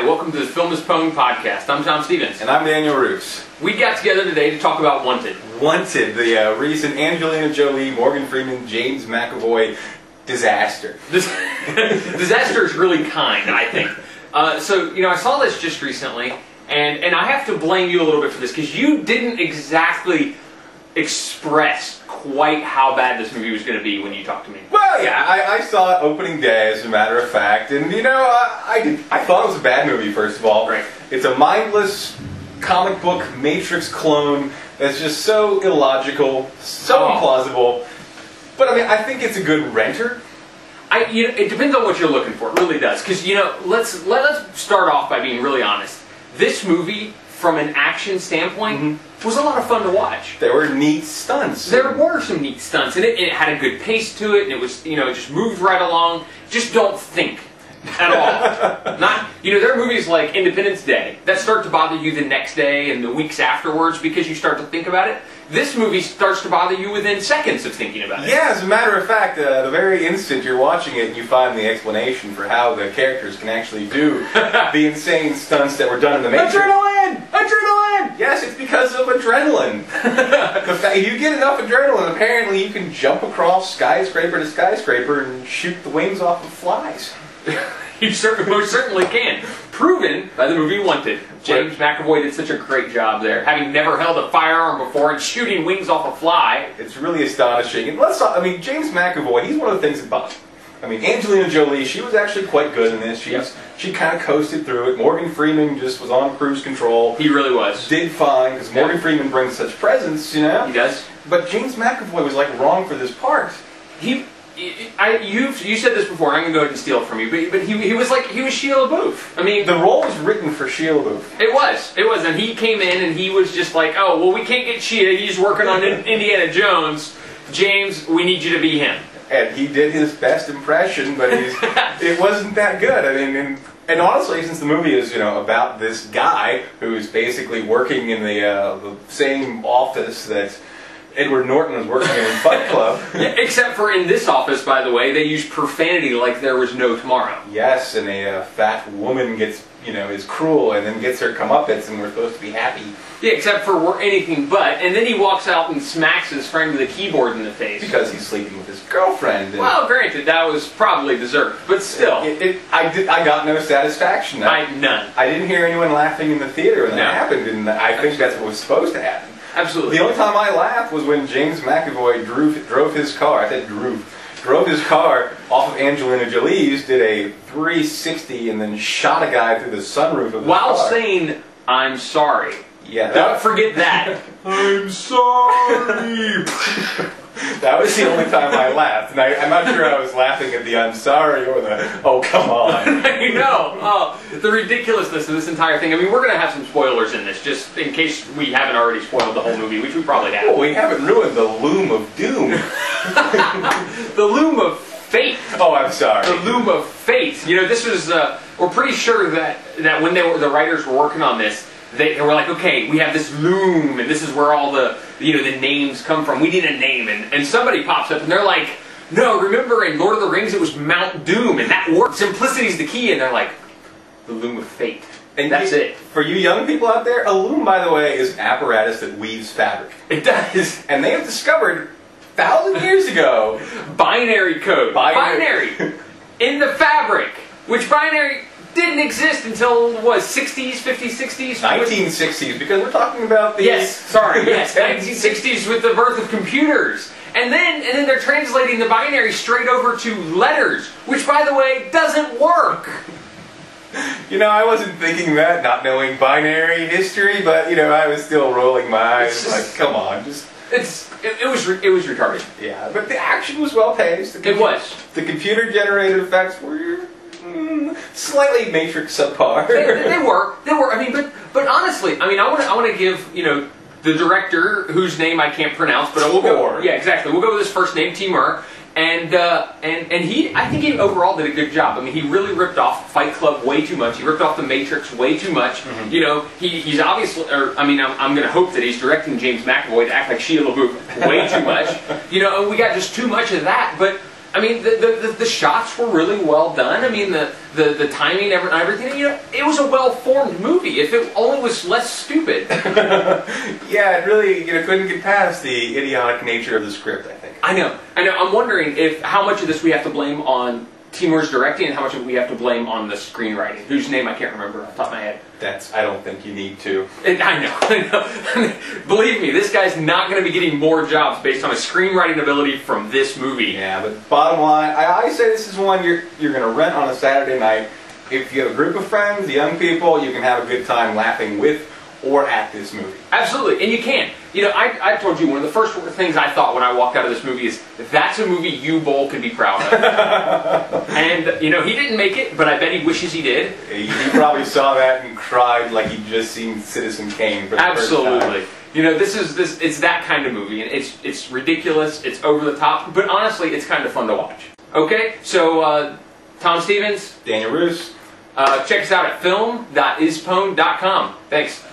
welcome to the Film is Pwned podcast. I'm Tom Stephens. And I'm Daniel Roos. We got together today to talk about Wanted. Wanted, the recent Angelina Jolie, Morgan Freeman, James McAvoy disaster. Disaster is really kind, I think. So, I saw this just recently, and I have to blame you a little bit for this, because you didn't exactly express quite how bad this movie was going to be when you talked to me. Well, yeah, I saw it opening day, as a matter of fact, and I thought it was a bad movie, first of all. Right. It's a mindless comic book Matrix clone that's just so illogical, so implausible. But I think it's a good renter. It depends on what you're looking for. It really does. Because let's start off by being really honest. This movie, from an action standpoint, was a lot of fun to watch. There were neat stunts. There were some neat stunts, and it had a good pace to it, and it was, it just moved right along. Just don't think at all. There are movies like Independence Day that start to bother you the next day and the weeks afterwards because you start to think about it. This movie starts to bother you within seconds of thinking about it. Yeah, as a matter of fact, the very instant you're watching it, you find the explanation for how the characters can actually do the insane stunts that were done in the Matrix. Adrenaline! Adrenaline! Yes, it's because of adrenaline. You get enough adrenaline, apparently you can jump across skyscraper to skyscraper and shoot the wings off of flies. You most certainly can. Proven by the movie Wanted. James McAvoy did such a great job there, having never held a firearm before and shooting wings off a fly. It's really astonishing. And James McAvoy, he's one of the things about... Angelina Jolie, she was actually quite good in this. She kind of coasted through it. Morgan Freeman just was on cruise control. He really was. Did fine, because Morgan Freeman brings such presence, He does. But James McAvoy was wrong for this part. You said this before, and I'm going to go ahead and steal it from you, but he was Shia LaBeouf. The role was written for Shia LaBeouf. It was, and he came in and he was just like, oh, well, we can't get Shia, he's working on Indiana Jones. James, we need you to be him. And he did his best impression, but it wasn't that good. And honestly, since the movie is, about this guy who's basically working in the same office that Edward Norton was working in Fight Club. Yeah, except for in this office, by the way, they use profanity like there was no tomorrow. Yes, and a fat woman gets, is cruel and then gets her comeuppance, and we're supposed to be happy. Yeah, except for anything but. And then he walks out and smacks his friend with a keyboard in the face. Because he's sleeping with his girlfriend. Well, granted, that was probably deserved, but still. I got no satisfaction. None. I didn't hear anyone laughing in the theater when that happened, and I think that's what was supposed to happen. Absolutely. The only time I laughed was when James McAvoy drove his car. Drove his car off of Angelina Jolie's, did a 360, and then shot a guy through the sunroof of the car. While saying, "I'm sorry." Yeah. Don't forget that. I'm sorry. That was the only time I laughed, and I'm not sure I was laughing at the "I'm sorry" or the "oh come on." I know. Oh, the ridiculousness of this entire thing. We're going to have some spoilers in this, just in case we haven't already spoiled the whole movie, which we probably have. Well, we haven't ruined the Loom of Doom. The Loom of Fate. Oh, I'm sorry. The Loom of Fate. This was. We're pretty sure that when the writers were working on this, they were like, okay, we have this loom, and this is where all the names come from. We need a name, and somebody pops up, and they're like, no, remember in Lord of the Rings it was Mount Doom, and that works. Simplicity's the key, and they're like, the Loom of Fate. And that's it. For you young people out there, a loom, by the way, is an apparatus that weaves fabric. It does. And they have discovered 1,000 years ago binary code. Binary. In the fabric, which binary didn't exist until, 60s, 50s, 60s? 1960s, because we're talking about the... Yes, 1960s with the birth of computers. And then they're translating the binary straight over to letters, which, by the way, doesn't work. I wasn't thinking that, not knowing binary history, but, I was still rolling my eyes, come on, just... It was retarded. Yeah, but the action was well paced. It was. The computer-generated effects were... slightly Matrix subpar. They were. But honestly, I want to give the director, whose name I can't pronounce, but we'll go. Yeah, exactly. We'll go with his first name, Timur, and I think he overall did a good job. He really ripped off Fight Club way too much. He ripped off The Matrix way too much. He's obviously, I'm going to hope that he's directing James McAvoy to act like Shia LaBeouf way too much. And we got just too much of that, but. I mean, the shots were really well done. I mean, the timing and everything. You know, it was a well-formed movie. If it only was less stupid. Yeah, it really couldn't get past the idiotic nature of the script, I think. I know. I'm wondering how much of this we have to blame on Timur's directing and how much of it we have to blame on the screenwriting, whose name I can't remember off the top of my head. I don't think you need to. I know. Believe me, this guy's not going to be getting more jobs based on his screenwriting ability from this movie. Yeah, but bottom line, I say this is one you're going to rent on a Saturday night. If you have a group of friends, young people, you can have a good time laughing with or at this movie. Absolutely, and you can. You know, I told you one of the first things I thought when I walked out of this movie is, that's a movie Uwe Boll could be proud of. And, you know, he didn't make it, but I bet he wishes he did. He probably saw that and cried like he'd just seen Citizen Kane for the first time. Absolutely. You know, it's that kind of movie, and it's ridiculous, it's over the top, but honestly, it's kind of fun to watch. Okay, so Tom Stephens, Daniel Roos. check us out at film.ispone.com. Thanks.